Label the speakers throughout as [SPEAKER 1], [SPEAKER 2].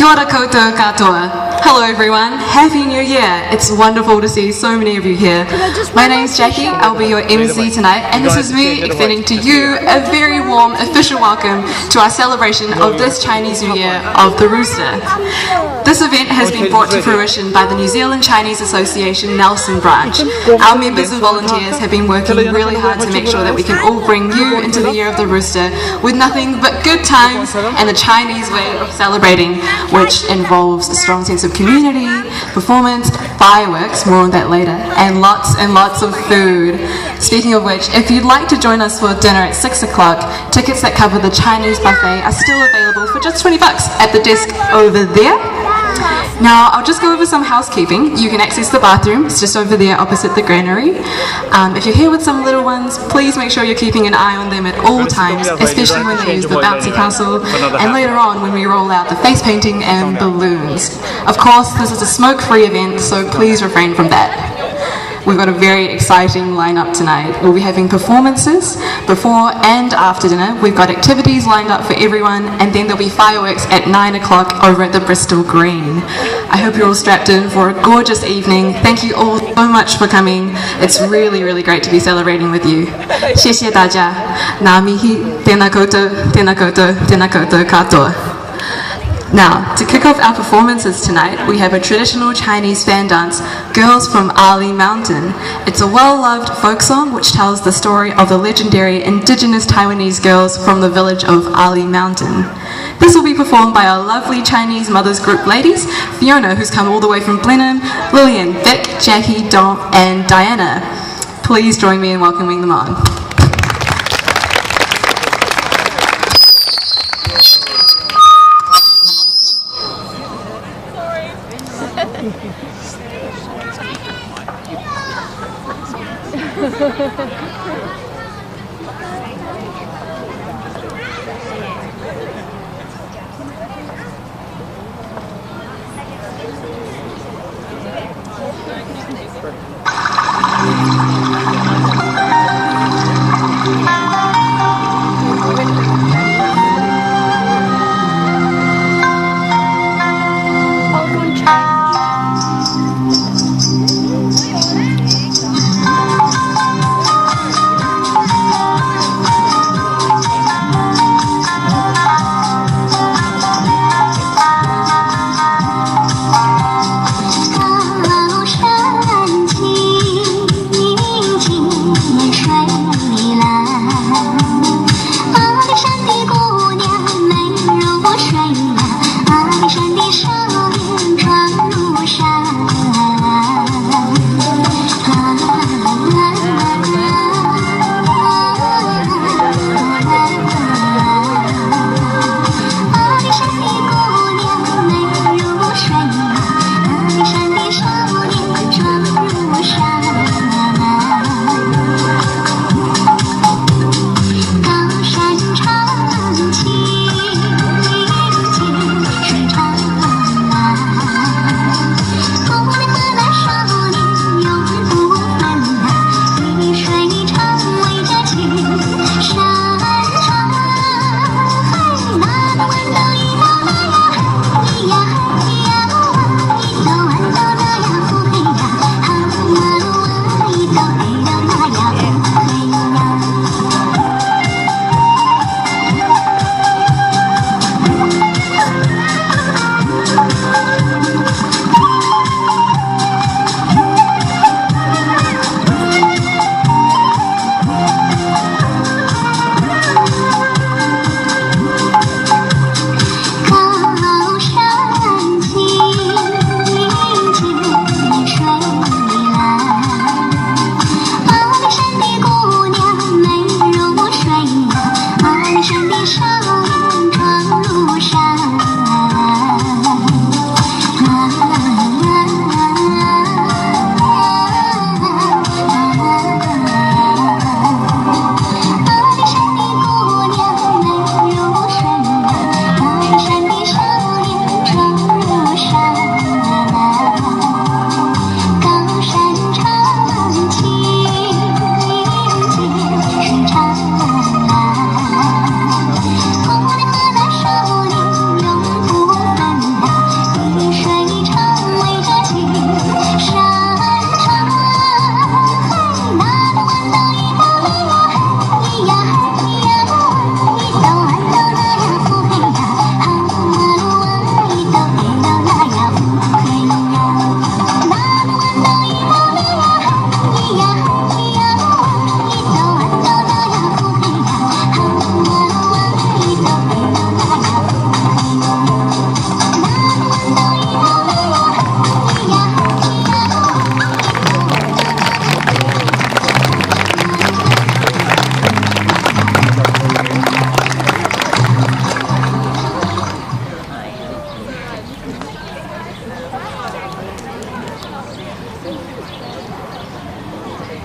[SPEAKER 1] Kia ora koutou katoa. Hello everyone, Happy New Year! It's wonderful to see so many of you here. My name's Jackie, I'll be your MC tonight, and this is me extending to you a very warm official welcome to our celebration of this Chinese New Year of the Rooster. This event has been brought to fruition by the New Zealand Chinese Association Nelson branch. Our members and volunteers have been working really hard to make sure that we can all bring you into the Year of the Rooster with nothing but good times and the Chinese way of celebrating, which involves a strong sense of community, performance, fireworks, more on that later, and lots of food. Speaking of which, if you'd like to join us for dinner at 6 o'clock, tickets that cover the Chinese buffet are still available for just $20 at the desk over there. Now, I'll just go over some housekeeping. You can access the bathroom, it's just over there opposite the granary. If you're here with some little ones, please make sure you're keeping an eye on them at all times, especially when they use the bouncy castle, and later on when we roll out the face painting and balloons. Of course, this is a smoke-free event, so please refrain from that. We've got a very exciting lineup tonight. We'll be having performances before and after dinner. We've got activities lined up for everyone, and then there'll be fireworks at 9 o'clock over at the Bristol Green. I hope you're all strapped in for a gorgeous evening. Thank you all so much for coming. It's really great to be celebrating with you. 谢谢大家. Ngā mihi, tēnā koutou, tēnā koutou, tēnā koutou katoa. Now, to kick off our performances tonight, we have a traditional Chinese fan dance, Girls from Ali Mountain. It's a well-loved folk song which tells the story of the legendary indigenous Taiwanese girls from the village of Ali Mountain. This will be performed by our lovely Chinese mothers group ladies, Fiona, who's come all the way from Blenheim, Lillian, Vic, Jackie, Dom, and Diana. Please join me in welcoming them on.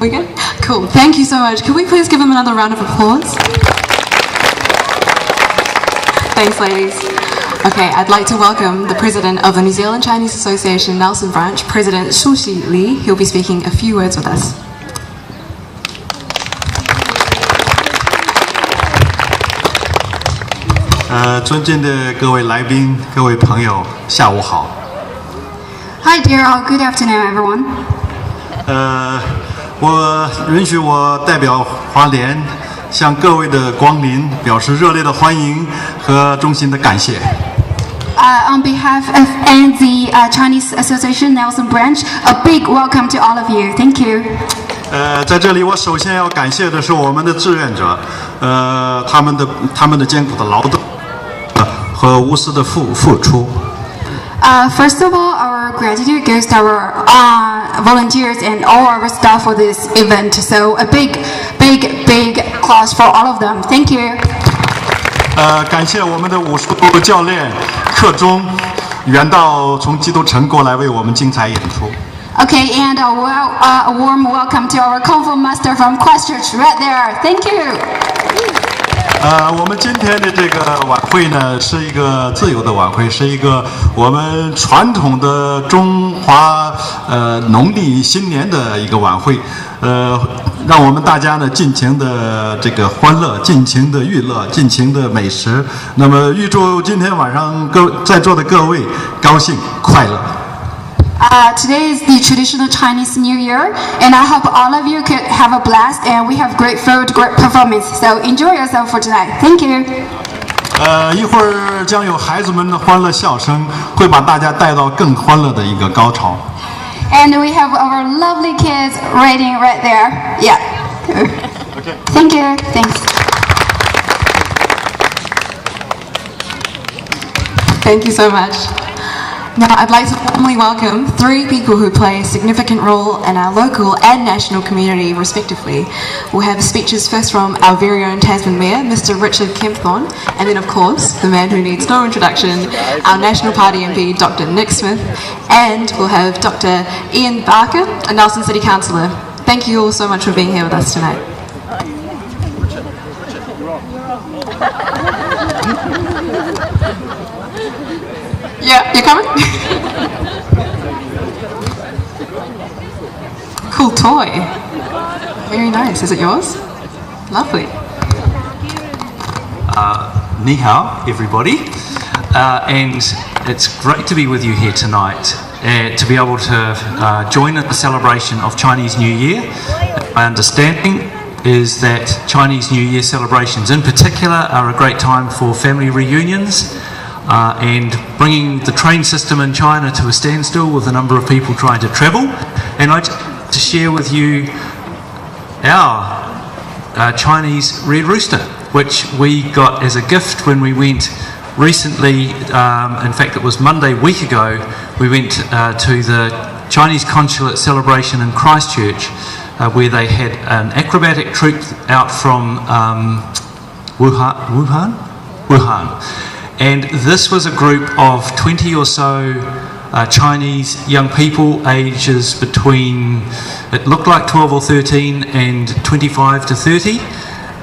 [SPEAKER 1] We good? Cool. Thank you so much. Can we please give him another round of applause? Thanks, ladies. Okay, I'd like to welcome the President of the New Zealand Chinese Association Nelson Branch, President Shuxi Li. He'll be speaking a few words with us.
[SPEAKER 2] Hi dear all, good afternoon everyone.
[SPEAKER 3] 允许我代表华联向各位的光临表示热烈的欢迎和衷心的感谢。
[SPEAKER 2] On behalf of the Chinese Association Nelson Branch, a big welcome to all of you. Thank you.
[SPEAKER 3] 在这里我首先要感谢的是我们的志愿者，他们的艰苦的劳动和无私的付出。
[SPEAKER 2] First of all, our gratitude goes to our volunteers and all our staff for this event. So a big applause for all of them. Thank you.
[SPEAKER 3] 感谢我们的武术教练克中远道从基督城过来为我们精彩演出。
[SPEAKER 2] Okay, and a warm welcome to our Kung Fu master from Christchurch right there. Thank you.
[SPEAKER 3] 我们今天的这个晚会呢，是一个自由的晚会，是一个我们传统的中华农历新年的一个晚会，让我们大家呢尽情的这个欢乐，尽情的娱乐，尽情的美食。那么预祝今天晚上在座的各位高兴快乐。
[SPEAKER 2] Today is the traditional Chinese New Year, and I hope all of you could have a blast and we have great food, great performance. So enjoy yourself for tonight. Thank you.
[SPEAKER 3] 一会儿将有孩子们的欢乐笑声，会把大家带到更欢乐的一个高潮。
[SPEAKER 2] And we have our lovely kids waiting right there. Yeah.
[SPEAKER 3] Okay.
[SPEAKER 2] Thank you. Thanks.
[SPEAKER 1] Thank you so much. Now, I'd like to warmly welcome three people who play a significant role in our local and national community, respectively. We'll have speeches first from our very own Tasman Mayor, Mr. Richard Kempthorne, and then, of course, the man who needs no introduction, our National Party MP, Dr. Nick Smith, and we'll have Dr. Ian Barker, a Nelson City Councillor. Thank you all so much for being here with us tonight. Yeah, you're coming? Cool toy. Very nice. Is it yours? Lovely.
[SPEAKER 4] Ni hao, everybody. And it's great to be with you here tonight, to be able to join in the celebration of Chinese New Year. My understanding is that Chinese New Year celebrations in particular are a great time for family reunions, and bringing the train system in China to a standstill with a number of people trying to travel. And I'd like to share with you our Chinese red rooster, which we got as a gift when we went recently. In fact, it was Monday week ago, we went to the Chinese consulate celebration in Christchurch, where they had an acrobatic troupe out from Wuhan. And this was a group of 20 or so Chinese young people, ages between, it looked like 12 or 13 and 25 to 30,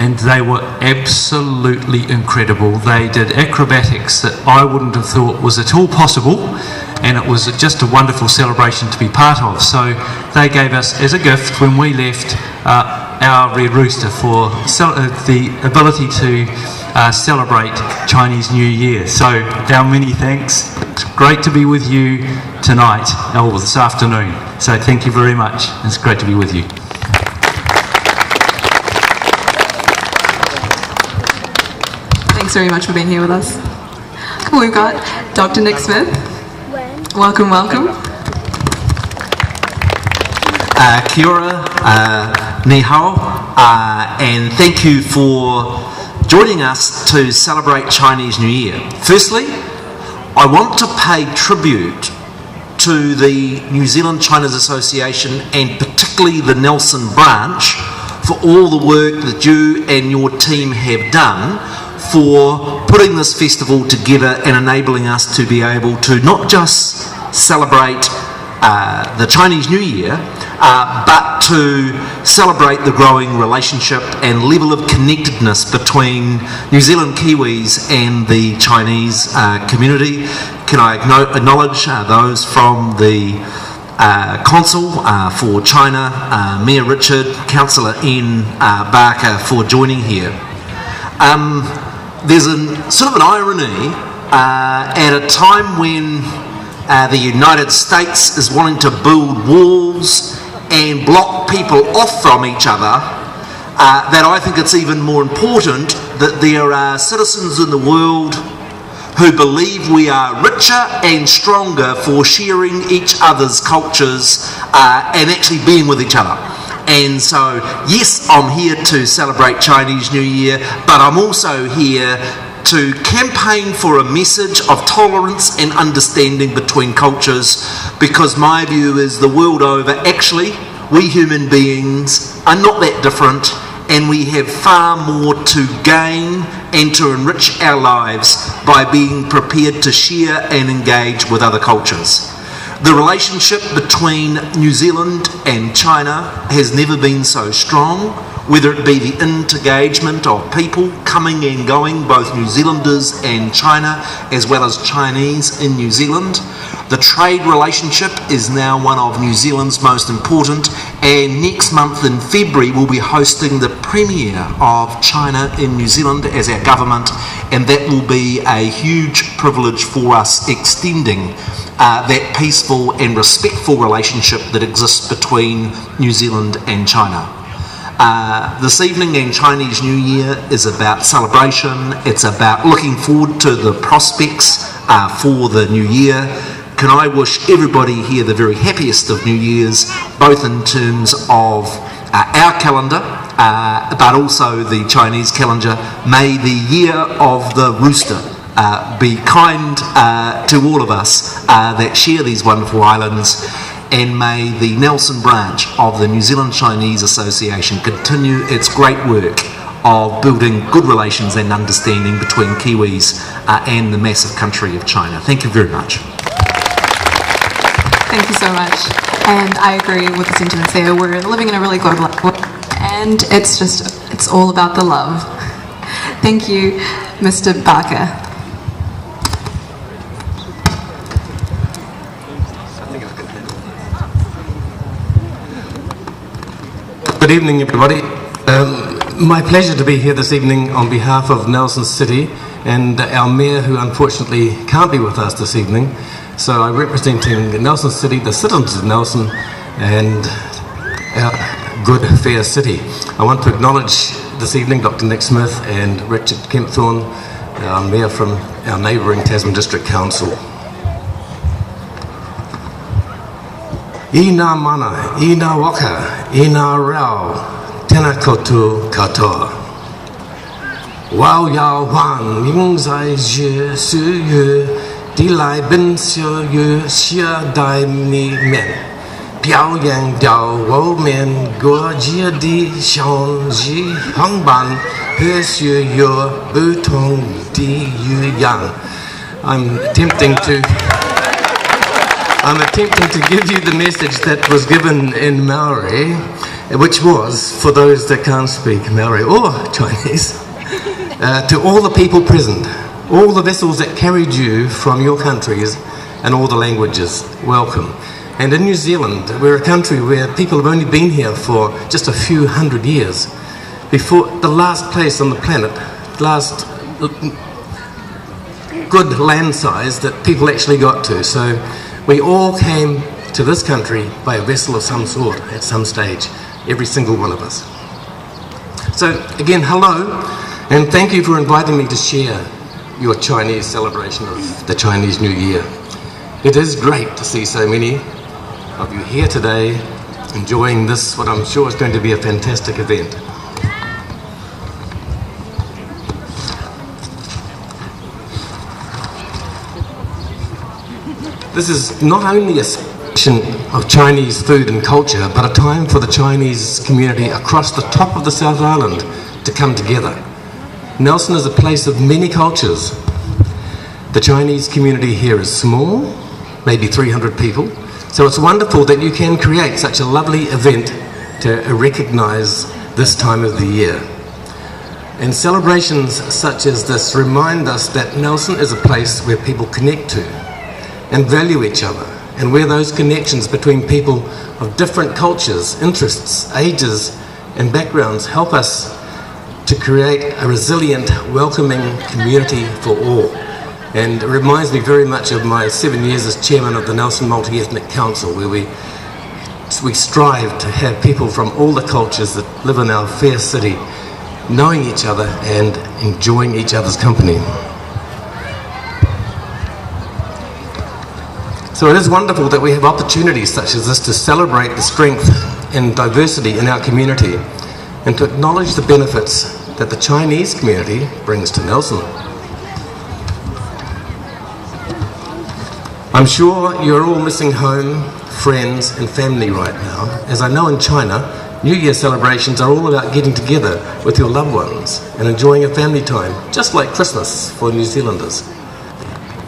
[SPEAKER 4] and they were absolutely incredible. They did acrobatics that I wouldn't have thought was at all possible, and it was just a wonderful celebration to be part of. So they gave us as a gift when we left our red rooster for the ability to celebrate Chinese New Year. So our many thanks. It's great to be with you tonight, or this afternoon. So thank you very much. It's great to be with you.
[SPEAKER 1] Thanks very much for being here with us. Cool, we've got Dr. Nick Smith. Welcome, welcome.
[SPEAKER 5] Kia ora, ni hao, and thank you for joining us to celebrate Chinese New Year. Firstly, I want to pay tribute to the New Zealand Chinese Association and particularly the Nelson branch for all the work that you and your team have done for putting this festival together and enabling us to be able to not just celebrate the Chinese New Year, but to celebrate the growing relationship and level of connectedness between New Zealand Kiwis and the Chinese community. Can I acknowledge those from the Consul for China, Mayor Richard, Councillor Ian Barker for joining here. There's sort of an irony at a time when the United States is wanting to build walls and block people off from each other, that I think it's even more important that there are citizens in the world who believe we are richer and stronger for sharing each other's cultures and actually being with each other. And so, yes, I'm here to celebrate Chinese New Year, but I'm also here to campaign for a message of tolerance and understanding between cultures, because my view is the world over, actually, we human beings are not that different, and we have far more to gain and to enrich our lives by being prepared to share and engage with other cultures. The relationship between New Zealand and China has never been so strong, whether it be the engagement of people coming and going, both New Zealanders and China, as well as Chinese in New Zealand. The trade relationship is now one of New Zealand's most important, and next month in February we'll be hosting the premiere of China in New Zealand as our government, and that will be a huge privilege for us, extending that peaceful and respectful relationship that exists between New Zealand and China. This evening and Chinese New Year is about celebration. It's about looking forward to the prospects for the new year. Can I wish everybody here the very happiest of New Years, both in terms of our calendar, but also the Chinese calendar. May the year of the rooster be kind to all of us that share these wonderful islands, and may the Nelson branch of the New Zealand Chinese Association continue its great work of building good relations and understanding between Kiwis and the massive country of China. Thank you very much.
[SPEAKER 1] Thank you so much. And I agree with the sentiments there. We're living in a really global world, and it's all about the love. Thank you, Mr. Barker.
[SPEAKER 6] Good evening, everybody. My pleasure to be here this evening on behalf of Nelson City and our mayor, who unfortunately can't be with us this evening. So I'm representing Nelson City, the citizens of Nelson, and our good, fair city. I want to acknowledge this evening Dr. Nick Smith and Richard Kempthorne, our mayor from our neighbouring Tasman District Council. I nā mana, I nā waka, I nā rau, tēnā koutou katoa. Wao yao huang, ying zai zhe su yu, di lai bin xiu yu, xia dai ni men. Piao yang diao wo men, guo jia di xiong ji hong ban, he xiu yu, bu tong di yu yang. I'm attempting to give you the message that was given in Maori, which was, for those that can't speak Maori or Chinese, to all the people present, all the vessels that carried you from your countries and all the languages, welcome. And in New Zealand, we're a country where people have only been here for just a few hundred years. Before the last place on the planet, last good land size that people actually got to. So we all came to this country by a vessel of some sort at some stage, every single one of us. So again, hello, and thank you for inviting me to share your Chinese celebration of the Chinese New Year. It is great to see so many of you here today enjoying this, what I'm sure is going to be a fantastic event. This is not only a celebration of Chinese food and culture, but a time for the Chinese community across the top of the South Island to come together. Nelson is a place of many cultures. The Chinese community here is small, maybe 300 people, So it's wonderful that you can create such a lovely event to recognize this time of the year. And celebrations such as this remind us that Nelson is a place where people connect to and value each other, and where those connections between people of different cultures, interests, ages and backgrounds help us to create a resilient, welcoming community for all. And it reminds me very much of my 7 years as chairman of the Nelson Multi-Ethnic Council, where we strive to have people from all the cultures that live in our fair city knowing each other and enjoying each other's company. So it is wonderful that we have opportunities such as this to celebrate the strength and diversity in our community and to acknowledge the benefits that the Chinese community brings to Nelson. I'm sure you're all missing home, friends and family right now, as I know in China, New Year celebrations are all about getting together with your loved ones and enjoying a family time, just like Christmas for New Zealanders.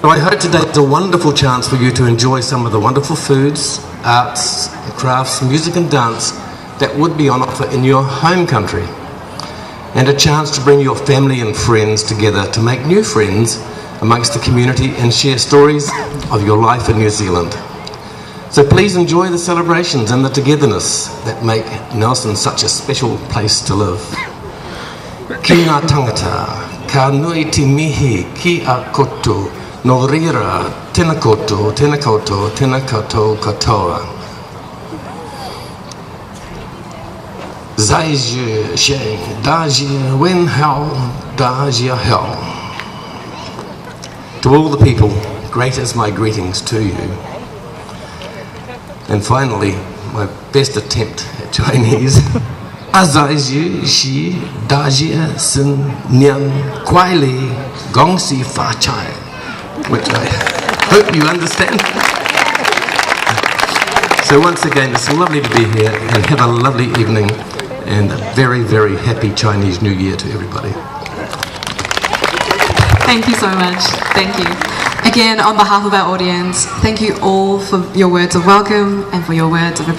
[SPEAKER 6] So I hope today is a wonderful chance for you to enjoy some of the wonderful foods, arts, crafts, music and dance that would be on offer in your home country, and a chance to bring your family and friends together to make new friends amongst the community and share stories of your life in New Zealand. So please enjoy the celebrations and the togetherness that make Nelson such a special place to live. Ki ngā tangata, ka nui te mihi ki a koto, no rira, tēnā koutou, tēnā koutou katoa. Zai je sheng, da je wen hao, da je hao. To all the people, great is my greetings to you. And finally, my best attempt at Chinese. Azai je shi da je sin nian kuai li gong si fa chai, which I hope you understand. So once again, it's lovely to be here, and have a lovely evening and a very, very happy Chinese New Year to everybody.
[SPEAKER 1] Thank you so much. Thank you. Again, on behalf of our audience, thank you all for your words of welcome and for your words of